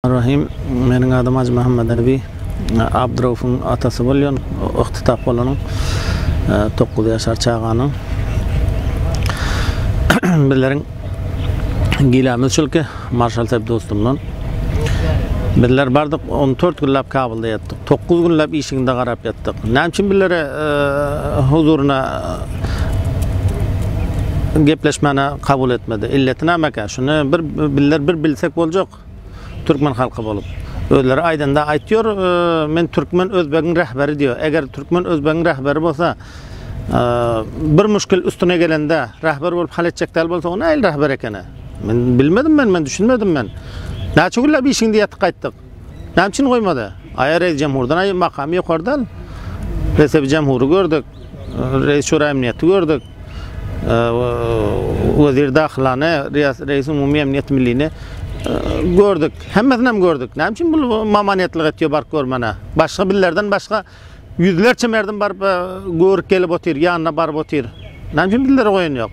Rahim, mening adım Hacı Muhammed Ali. Abdurauf'un atası bolýan, ıhtitap bolanın 9 ýaşar çağanyň. Bizleriň gilämiz şolky Marşal Tayyip dostumdan. Bizler bardyk 14 günläp Kabulda ýatdyk. 9 günläp işiňde garap ýatdyk. Näme üçin bizlere huzuruna gepleşmeni kabul etmedi. İlleti näme? Şunu bizler bir bilsek boljak. Türkmen halkı bolup. Özleri aydanda aytıyor, men Türkmen Özbegiň rehberi diyor. Eger Türkmen Özbegiň rehberi bolsa, bir müşkil üstüne gelende rehber bolup hal etjekdäl bolsa, onu aýl rehber ekeni. Men bilmedim men düşünmedim men. Näçe günläp işiňde ýatyp gaýtdyk. Näme üçin goýmady? Aýa reis jamhurdan aýy makamy ýokardan. Resebi jamhury gördük. Reis şura emniyeti gördük. Wezir daxilany, reis umumy emniyet millini gördük. Hemmesinem gördük. Näme üçin bu mamaniyetlik etýär bark görmene? Başga billerden başga yüzlerçe merdim barıp görüp gelip otyr, ýanyna barıp otyr. Näme üçin billere goýan ýok?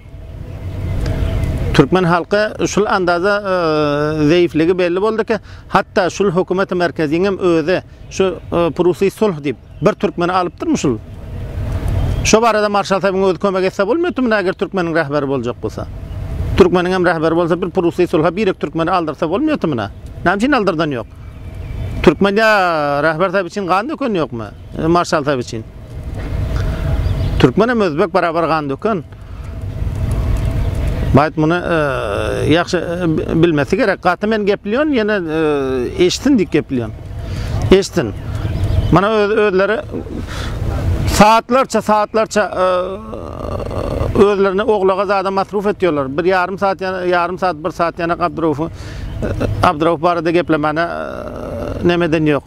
Türkmen halkı şul andaza zäifligi belli boldy-ki, hatda şul hökümet merkeziňem özi şu Prusi sulh diýip bir türkmeni alypdyrmy şul? Şo barada Marşal Tayyip'in özi kömek etse bolmaýarmy eger Türkmeniň rehberi boljak bolsa? Türkmeniň hem rehberi bolsa bir Prusi sulha birek Türkmeni aldyrsa bolmaýarmy? Näme üçin aldyrdan ýok? Türkmen rehber Tayyip için gan döken ýokmy? Marşal Tayyip için. Türkmen hem Özbek barabar gan döken. Bayt bunu ýaxşy bilmesi gerek. Gaty men gepleýän, ýene eşitin dik gepleýän. Eşitin. Mana özleri saatlarça özlerini oglaga zada masruf etýärler. Bir yarım saat, bir saat yana Abdurauf barada geplemene nemeden ýok.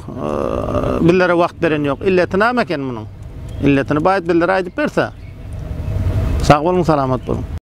Billere wagt beren ýok. Illeti näme eken munyň? Illetini bayt billere aýdyp berse. Sag bolun, salamat bolun.